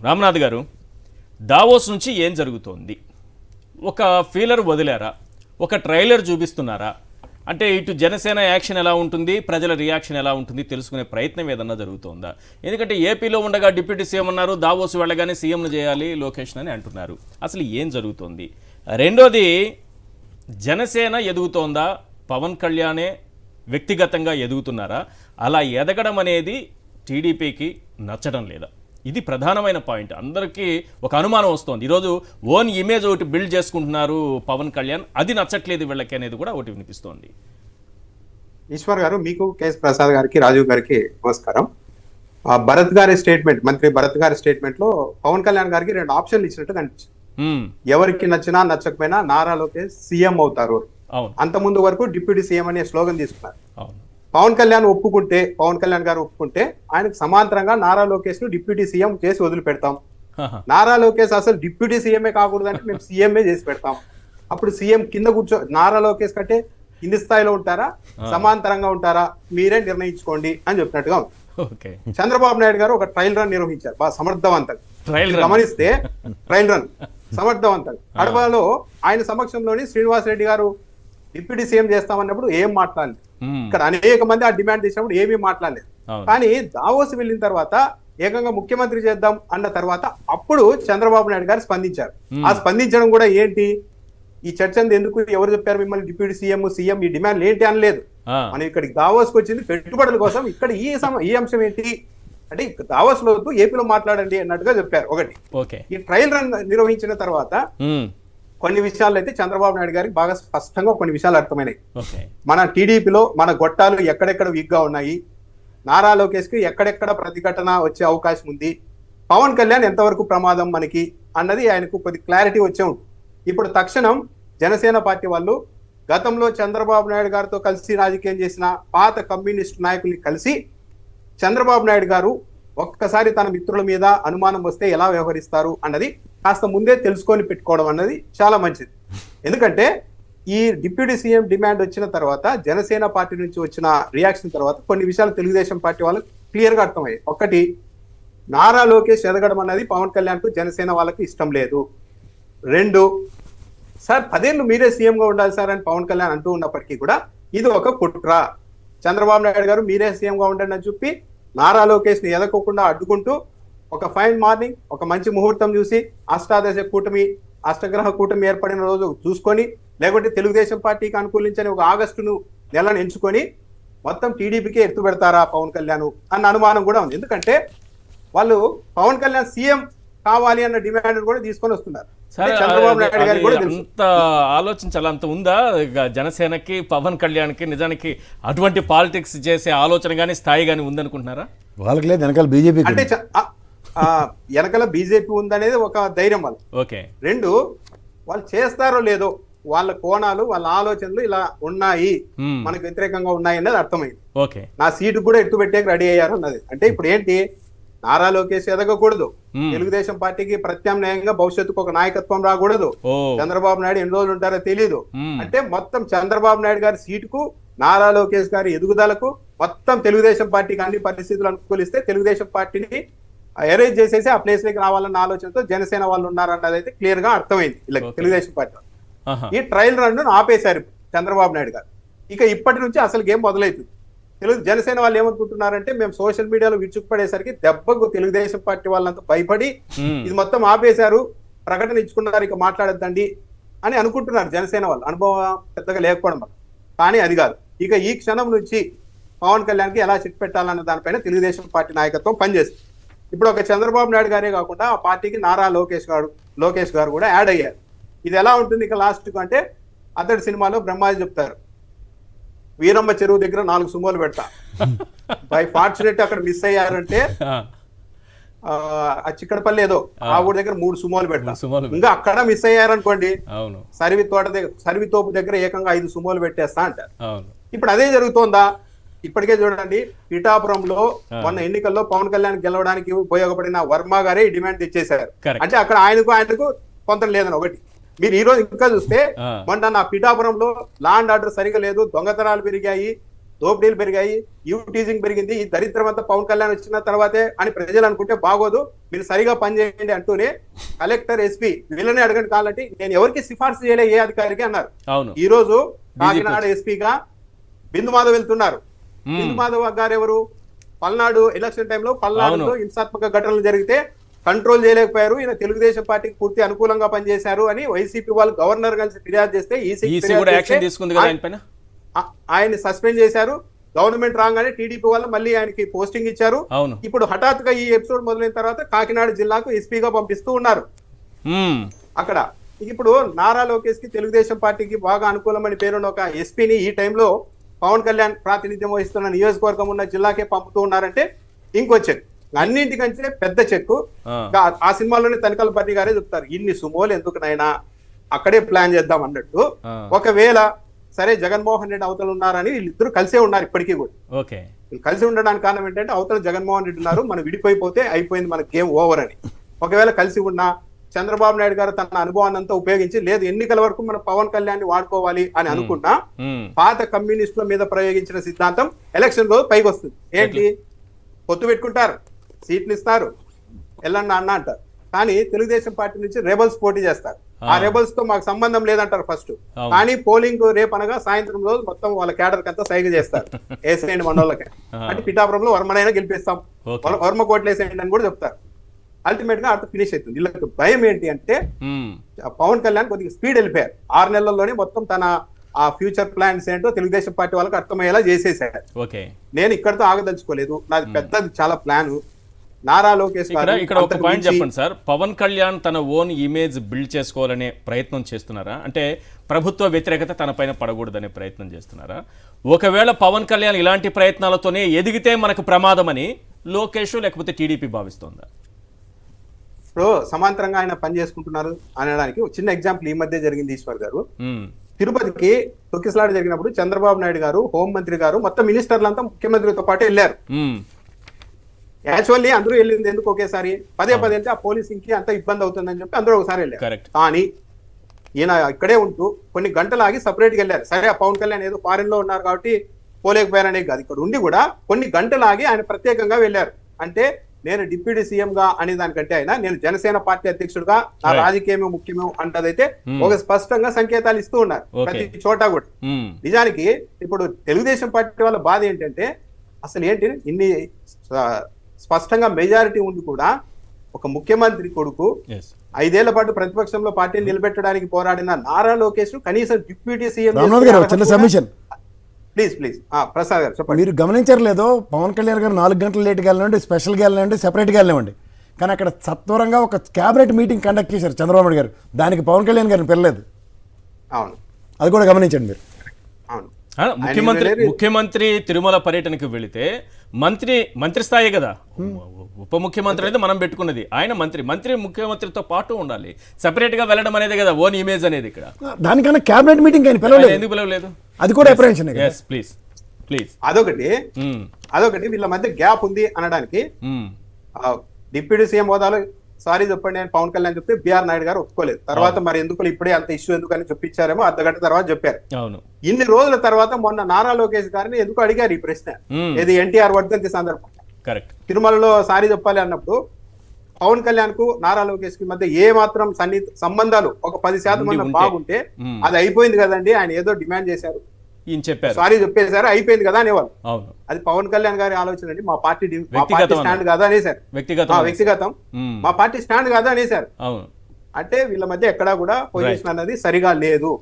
రామనాథ్ గారు, దావోస్ నుంచి ఏం జరుగుతోంది? ఒక ఫీలర్ వదిలారా? ఒక ట్రైలర్ చూపిస్తున్నారా? అంటే ఇటు జనసేన యాక్షన్ ఎలా ఉంటుంది, ప్రజల రియాక్షన్ ఎలా ఉంటుంది తెలుసుకునే ప్రయత్నం ఏదన్నా జరుగుతోందా? ఎందుకంటే ఏపీలో ఉండగా డిప్యూటీ సీఎం అన్నారు, దావోస్ వెళ్ళగానే సీఎంను చేయాలి లొకేషన్ అని అంటున్నారు. అసలు ఏం జరుగుతోంది? రెండోది, జనసేన ఎదుగుతోందా? పవన్ కళ్యాణే వ్యక్తిగతంగా ఎదుగుతున్నారా? అలా ఎదగడం అనేది టీడీపీకి నచ్చడం లేదా? ఇది ప్రధానమైన పాయింట్. అందరికీ ఒక అనుమానం వస్తుంది. ఈరోజు ఓన్ ఇమేజ్ ఒకటి బిల్డ్ చేసుకుంటున్నారు పవన్ కళ్యాణ్, అది నచ్చట్లేదు వీళ్ళకి అనేది కూడా ఒకటి వినిపిస్తోంది. ఈశ్వర్ గారు, మీకు కేఎస్ ప్రసాద్ గారికి, రాజీవ్ గారికి నమస్కారం. భరత్ గారి స్టేట్మెంట్, మంత్రి భరత్ గారి స్టేట్మెంట్ లో పవన్ కళ్యాణ్ గారికి 2 ఆప్షన్లు ఇచ్చినట్టు కనిపించింది. ఎవరికి నచ్చినా నచ్చకపోయినా నారా లోకేష్ సీఎం అవుతారు. అంత ముందు వరకు డిప్యూటీ సీఎం అనే స్లోగన్ తీసుకున్నారు. పవన్ కళ్యాణ్ గారు ఒప్పుకుంటే ఆయనకు సమాంతరంగా నారా లోకేష్ ను డిప్యూటీ సీఎం చేసి వదిలిపెడతాం. నారా లోకేష్ అసలు డిప్యూటీ సీఎంఏ కాకూడదంటే మేము సీఎంఏ చేసి పెడతాం. అప్పుడు సీఎం కింద నారా లోకేష్ కంటే కింది స్థాయిలో ఉంటారా, సమాంతరంగా ఉంటారా, మీరే నిర్ణయించుకోండి అని చెప్పినట్టుగా ఉంది. చంద్రబాబు నాయుడు గారు ఒక ట్రయల్ రన్ నిర్వహించారు, బాగా సమర్థవంతంగా. గమనిస్తే ట్రయల్ రన్ సమర్థవంతంగా. కడపలో ఆయన సమక్షంలోని శ్రీనివాస్ రెడ్డి గారు డిప్యూటీ సీఎం చేస్తామన్నప్పుడు ఏం మాట్లాడలేదు. ఇక్కడ అనేక మంది ఆ డిమాండ్ చేసినప్పుడు ఏమీ మాట్లాడలేదు. కానీ దావోస్ వెళ్ళిన తర్వాత ఏకంగా ముఖ్యమంత్రి చేద్దాం అన్న తర్వాత అప్పుడు చంద్రబాబు నాయుడు గారు స్పందించారు. ఆ స్పందించడం కూడా ఏంటి, ఈ చర్చ ఎందుకు, ఎవరు చెప్పారు మిమ్మల్ని డిప్యూటీ సీఎం ఈ డిమాండ్ ఏంటి అనలేదు. మనం ఇక్కడికి దావోస్కి వచ్చింది పెట్టుబడుల కోసం. ఇక్కడ ఈ అంశం ఏంటి అంటే దావోస్ లో ఏపీలో మాట్లాడండి అన్నట్టుగా చెప్పారు. ఒకటి, ఈ ట్రయల్ రన్ నిర్వహించిన తర్వాత కొన్ని విషయాలు అయితే చంద్రబాబు నాయుడు గారికి బాగా స్పష్టంగా కొన్ని విషయాలు అర్థమైనాయి. మన టీడీపీలో మన గొట్టాలు ఎక్కడెక్కడ వీక్ గా ఉన్నాయి, నారా లోకేష్ కి ఎక్కడెక్కడ ప్రతిఘటన వచ్చే అవకాశం ఉంది, పవన్ కళ్యాణ్ ఎంతవరకు ప్రమాదం మనకి అన్నది ఆయనకు కొద్ది క్లారిటీ వచ్చే ఉంటుంది. ఇప్పుడు తక్షణం జనసేన పార్టీ వాళ్ళు గతంలో చంద్రబాబు నాయుడు గారితో కలిసి రాజకీయం చేసిన పాత కమ్యూనిస్ట్ నాయకుల్ని కలిసి చంద్రబాబు నాయుడు గారు ఒక్కసారి తన మిత్రుల మీద అనుమానం వస్తే ఎలా వ్యవహరిస్తారు అన్నది కాస్త ముందే తెలుసుకొని పెట్టుకోవడం అన్నది చాలా మంచిది. ఎందుకంటే ఈ డిప్యూటీ సీఎం డిమాండ్ వచ్చిన తర్వాత జనసేన పార్టీ నుంచి వచ్చిన రియాక్షన్ తర్వాత కొన్ని విషయాలు తెలుగుదేశం పార్టీ వాళ్ళకి క్లియర్ గా అర్థమయ్యాయి. ఒకటి, నారా లోకేష్ ఎదగడం అన్నది పవన్ కళ్యాణ్ కు జనసేన వాళ్ళకి ఇష్టం లేదు. 2, సార్ 10 ఏళ్ళు మీరే సీఎం గా ఉండాలి సార్ అని పవన్ కళ్యాణ్ అంటూ ఉన్నప్పటికీ కూడా ఇది ఒక కుట్ర. చంద్రబాబు నాయుడు గారు మీరే సీఎం గా ఉండండి అని చెప్పి నారా లోకేష్ ని ఎదగకుండా అడ్డుకుంటూ ఒక ఫైన్ మార్నింగ్, ఒక మంచి ముహూర్తం చూసి అష్టగ్రహ కూటమి ఏర్పడిన రోజు చూసుకొని, లేకుంటే తెలుగుదేశం పార్టీకి అనుకూలించని ఒక ఆగస్టును నెలను ఎంచుకొని మొత్తం టీడీపీకే ఎత్తు పెడతారా పవన్ కళ్యాణ్ అన్న అనుమానం కూడా ఉంది. ఎందుకంటే వాళ్ళు పవన్ కళ్యాణ్ సీఎం కావాలి అన్న డిమాండ్ కూడా తీసుకొని వస్తున్నారు. చంద్రబాబు నాయుడు గారు కూడా అంత ఆలోచించాలి, అంత ఉందా జనసేనకి, పవన్ కళ్యాణ్కి? నిజానికి అటువంటి పాలిటిక్స్ చేసే ఆలోచన కానీ స్థాయి కానీ ఉందనుకుంటున్నారా? వాళ్ళకి లేదు, వెనకాల బీజేపీ అంటే వెనకాల బీజేపీ ఉందనేది ఒక ధైర్యం వాళ్ళు. 2, వాళ్ళు చేస్తారో లేదో, వాళ్ళ కోణాలు, వాళ్ళ ఆలోచనలు ఇలా ఉన్నాయి, మనకు వ్యతిరేకంగా ఉన్నాయి అన్నది అర్థమైంది. నా సీటు కూడా ఎత్తు పెట్టే రెడీ అయ్యారు అన్నది. అంటే ఇప్పుడు ఏంటి, నారా లోకేష్ ఎదగకూడదు, తెలుగుదేశం పార్టీకి ప్రత్యామ్నాయంగా భవిష్యత్తుకు ఒక నాయకత్వం రాకూడదు, చంద్రబాబు నాయుడు ఎన్ని రోజులు ఉంటారో తెలియదు. అంటే మొత్తం చంద్రబాబు నాయుడు గారి సీటుకు, నారా లోకేష్ గారి ఎదుగుదలకు మొత్తం తెలుగుదేశం పార్టీకి అన్ని పరిస్థితులు అనుకూలిస్తే తెలుగుదేశం పార్టీని అరేంజ్ చేసేసి ఆ ప్లేస్ లోకి రావాలన్న ఆలోచనతో జనసేన వాళ్ళు ఉన్నారన్నది అయితే క్లియర్ గా అర్థమైంది తెలుగుదేశం పార్టీ. ఈ ట్రయల్ రన్ ఆపేశారు చంద్రబాబు నాయుడు గారు. ఇక ఇప్పటి నుంచి అసలు గేమ్ మొదలవుతుంది. జనసేన వాళ్ళు ఏమనుకుంటున్నారంటే, మేము సోషల్ మీడియాలో విరుచుకుపడేసరికి దెబ్బకు తెలుగుదేశం పార్టీ వాళ్ళంతా భయపడి ఇది మొత్తం ఆపేశారు, ప్రకటన ఇచ్చుకున్నారు, ఇక మాట్లాడద్దండి అని అనుకుంటున్నారు జనసేన వాళ్ళు, అనుభవం పెద్దగా లేకపోవడం వల్ల. కానీ అది కాదు. ఇక ఈ క్షణం నుంచి పవన్ కళ్యాణ్కి ఎలా చిట్ పెట్టాలన్న దానిపైన తెలుగుదేశం పార్టీ నాయకత్వం పనిచేస్తుంది. ఇప్పుడు ఒక చంద్రబాబు నాయుడు గారే కాకుండా ఆ పార్టీకి నారా లోకేష్ గారు కూడా యాడ్ అయ్యారు. ఇది ఎలా ఉంటుంది ఇక లాస్ట్ అంటే, అతడి సినిమాలో బ్రహ్మాజీ చెప్తారు, వీరమ్మ చెరువు దగ్గర 4 సుమోలు పెడతా, బై ఫార్చునేట్ అక్కడ మిస్ అయ్యారంటే ఆ చిక్కడపల్లి ఏదో ఆ ఊరి దగ్గర 3 సుమోలు పెడతా, ఇంకా అక్కడ మిస్ అయ్యారనుకోండి సరివితోపు దగ్గర ఏకంగా 5 సుమోలు పెట్టేస్తా అంటారు. ఇప్పుడు అదే జరుగుతోందా? ఇప్పటికే చూడండి, పిఠాపురంలో మొన్న ఎన్నికల్లో పవన్ కళ్యాణ్ గెలవడానికి ఉపయోగపడిన వర్మ గారే ఈ డిమాండ్ తెచ్చేశారు. అంటే అక్కడ ఆయనకు కొంత లేదని. ఒకటి, మీరు ఈ రోజు ఇంకా చూస్తే మొన్న నా పిఠాపురంలో లా అండ్ ఆర్డర్ సరిగా లేదు, దొంగతనాలు పెరిగాయి, దోపిడీలు పెరిగాయి, టీజింగ్ పెరిగింది, ఈ దరిద్రం అంతా పవన్ కళ్యాణ్ వచ్చిన తర్వాతే అని ప్రజలు అనుకుంటే బాగోదు, మీరు సరిగా పనిచేయండి అంటూనే కలెక్టర్, ఎస్పీ వీళ్ళనే అడగండి కావాలంటే నేను ఎవరికి సిఫార్సు చేయలే ఏ అధికారికి అన్నారు. అవును. ఈ రోజు కాకినాడ ఎస్పీగా బిందు మాధవ్ వెళ్తున్నారు. బిందు మాధవ్ గారు ఎవరు? పల్నాడు ఎలక్షన్ టైంలో పల్నాడులో హింసాత్మక ఘటనలు జరిగితే కంట్రోల్ చేయలేకపోయారు, ఈయన తెలుగుదేశం పార్టీకి పూర్తి అనుకూలంగా పనిచేశారు అని వైసీపీ వాళ్ళు గవర్నర్ కలిసి ఫిర్యాదు చేస్తే ఆయన్ని సస్పెండ్ చేశారు. గవర్నమెంట్ రాగానే టీడీపీ వాళ్ళు మళ్ళీ ఆయనకి పోస్టింగ్ ఇచ్చారు. ఇప్పుడు హఠాత్తుగా ఈ ఎపిసోడ్ మొదలైన తర్వాత కాకినాడ జిల్లాకు ఎస్పీగా పంపిస్తూ ఉన్నారు. అక్కడ ఇప్పుడు నారా లోకేష్ కి తెలుగుదేశం పార్టీకి బాగా అనుకూలమని పేరున్న ఒక ఎస్పీని ఈ టైంలో పవన్ కళ్యాణ్ ప్రాతినిధ్యం వహిస్తున్న నియోజకవర్గం ఉన్న జిల్లాకే పంపుతూ ఉన్నారంటే ఇంకో చెక్, అన్నింటికంటే పెద్ద చెక్. ఆ సినిమాలోనే తనికల పార్టీ గారే చెప్తారు, ఇన్ని సుమోలు ఎందుకునైనా అక్కడే ప్లాన్ చేద్దాం అన్నట్టు. ఒకవేళ సరే జగన్మోహన్ రెడ్డి అవతల ఉన్నారని వీళ్ళిద్దరు కలిసే ఉన్నారు ఇప్పటికీ కూడా. వీళ్ళు కలిసి ఉండడానికి కారణం ఏంటంటే అవతల జగన్మోహన్ రెడ్డి ఉన్నారు, మనం విడిపోయిపోతే అయిపోయింది, మన గేమ్ ఓవర్ అని. ఒకవేళ కలిసి ఉన్నా చంద్రబాబు నాయుడు గారు తన అనుభవాన్ని అంతా ఉపయోగించి లేదు ఎన్నికల వరకు మనం పవన్ కళ్యాణ్ వాడుకోవాలి అని అనుకున్నా పాత కమ్యూనిస్టుల మీద ప్రయోగించిన సిద్ధాంతం ఎలక్షన్ లో పైకి వస్తుంది. ఏంటి? పొత్తు పెట్టుకుంటారు, సీట్లు ఇస్తారు, ఎల్లన్న అన్న అంటారు, కానీ తెలుగుదేశం పార్టీ నుంచి రెబల్స్ పోటీ చేస్తారు. ఆ రెబల్స్ తో మాకు సంబంధం లేదంటారు ఫస్ట్, కానీ పోలింగ్ రేపు అనగా సాయంత్రం రోజు మొత్తం వాళ్ళ కేడర్ కంతా సైగ చేస్తారు, వేసేయండి మనోళ్ళకి అంటే పిఠాపురంలో వర్మనైనా గెలిపిస్తాం, వర్మ కోట్లు వేసేయండి అని కూడా చెప్తారు. అల్టిమేట్ గా అర్థ ఫినిష్ అవుతుంది. వీళ్ళకి భయం ఏంటి అంటే పవన్ కళ్యాణ్ కొద్దిగా స్పీడ్ వెళ్ళిపోయారు. 6 నెలల్లోనే మొత్తం తన ఆ ఫ్యూచర్ ప్లాన్స్ ఏంటో తెలుగుదేశం పార్టీ వాళ్ళకి అర్థమయ్యేలా చేసేసారు. నేను ఇక్కడతో ఆగదలుచుకోలేదు, నాది పెద్దది చాలా ప్లాన్. నారా లోకేష్ ఇక్కడ ఒక పాయింట్ చెప్పండి సార్, పవన్ కళ్యాణ్ తన ఓన్ ఇమేజ్ బిల్డ్ చేసుకోవాలనే ప్రయత్నం చేస్తున్నారా? అంటే ప్రభుత్వ వ్యతిరేకత తన పైన పడకూడదనే ప్రయత్నం చేస్తున్నారా? ఒకవేళ పవన్ కళ్యాణ్ ఇలాంటి ప్రయత్నాలతోనే ఎదిగితే మనకు ప్రమాదమని లోకేష్ లేకపోతే టీడీపీ భావిస్తోందా? ఇప్పుడు సమాంతరంగా ఆయన పని చేసుకుంటున్నారు అనడానికి ఒక చిన్న ఎగ్జాంపుల్ ఈ మధ్య జరిగింది. ఈశ్వర్ గారు తిరుపతికి తొక్కిసలాట జరిగినప్పుడు చంద్రబాబు నాయుడు గారు, హోంమంత్రి గారు, మొత్తం మినిస్టర్లంతా ముఖ్యమంత్రితో పాటు వెళ్ళారు. యాక్చువల్లీ అందరూ వెళ్ళింది ఎందుకు ఒకేసారి? పదే వెళ్తే ఆ పోలీసింగ్ కి అంత ఇబ్బంది అవుతుందని చెప్పి అందరూ ఒకసారి వెళ్ళారు. కానీ ఈయన ఇక్కడే ఉంటూ కొన్ని గంటలు ఆగి సపరేట్ గా వెళ్ళారు. సరే, ఆ పవన్ కళ్యాణ్ ఏదో ఫారెన్ లో ఉన్నారు కాబట్టి పోలేకపోయారనే కాదు, ఇక్కడ ఉండి కూడా కొన్ని గంటలు ఆగి ఆయన ప్రత్యేకంగా వెళ్ళారు. అంటే నేను డిప్యూటీ సీఎం గా అనే దానికంటే అయినా నేను జనసేన పార్టీ అధ్యక్షుడిగా నా రాజకీయమే ముఖ్యమే అంటదైతే ఒక స్పష్టంగా సంకేతాలు ఇస్తూ ఉన్నారు ప్రతి చోట కూడా. నిజానికి ఇప్పుడు తెలుగుదేశం పార్టీ వాళ్ళ బాధ ఏంటంటే అసలు ఏంటి ఇన్ని స్పష్టంగా మెజారిటీ ఉంది కూడా ఒక ముఖ్యమంత్రి కొడుకు 5 ఏళ్ల పాటు ప్రతిపక్షంలో పార్టీని నిలబెట్టడానికి పోరాడిన నారా లోకేష్ కనీసం డిప్యూటీ సీఎం ప్లీజ్ ప్రసాద్ గారు చెప్పండి. మీరు గమనించలేదో, పవన్ కళ్యాణ్ గారు 4 గంటలు లేట్గా వెళ్ళినండి, స్పెషల్గా వెళ్ళినండి, సెపరేట్గా వెళ్ళినామండి, కానీ అక్కడ సత్వరంగా ఒక క్యాబినెట్ మీటింగ్ కండక్ట్ చేశారు చంద్రబాబు నాయుడు గారు, దానికి పవన్ కళ్యాణ్ గారిని పిలలేదు. అవును, అది కూడా గమనించండి మీరు. అవును, ముఖ్యమంత్రి తిరుమల పర్యటనకు వెళితే మంత్రి స్థాయి కదా, ఉప ముఖ్యమంత్రి అయితే మనం పెట్టుకున్నది, ఆయన మంత్రి ముఖ్యమంత్రితో పాటు ఉండాలి. సెపరేట్ గా వెళ్ళడం అనేది కదా ఓన్ ఇమేజ్ అనేది. ఇక్కడ దానికన్నా క్యాబినెట్ మీటింగ్ ఆయన పిలవలేదు. ఎందుకు పిలవలేదు? అది కూడా అప్రహెన్షన్. ప్లీజ్ అదొకటి వీళ్ళ మధ్య గ్యాప్ ఉంది అనడానికి డిప్యూటీ సీఎం హోదాలో సారీ చెప్పండి అని పవన్ కళ్యాణ్ చెప్తే బిఆర్ నాయుడు గారు ఒప్పుకోలేదు. తర్వాత మరి ఎందుకు ఇప్పుడే అంత ఇష్యూ ఎందుకు అని చెప్పించారేమో అర్ధగంట తర్వాత చెప్పారు. ఇన్ని రోజుల తర్వాత మొన్న నారా లోకేష్ గారిని ఎందుకు అడిగారు ఈ ప్రశ్న, ఇది ఎన్టీఆర్ వర్ధంతి సందర్భం తిరుమలలో సారీ చెప్పాలి అన్నప్పుడు పవన్ కళ్యాణ్ కు నారా లోకేష్ కి మధ్య ఏ మాత్రం సంబంధాలు ఒక 10% బాగుంటే అది అయిపోయింది కదండి, ఆయన ఏదో డిమాండ్ చేశారు, సారీ చెప్పేశారు, అయిపోయింది కదా అనేవాళ్ళు. అది పవన్ కళ్యాణ్ గారి ఆలోచన అండి. మా పార్టీ స్టాండ్ కాదా అనేసారు, వ్యక్తిగతం మా పార్టీ స్టాండ్ కాదా అనేసారు. అంటే వీళ్ళ మధ్య ఎక్కడా కూడా పొజిషన్ అనేది సరిగా లేదు.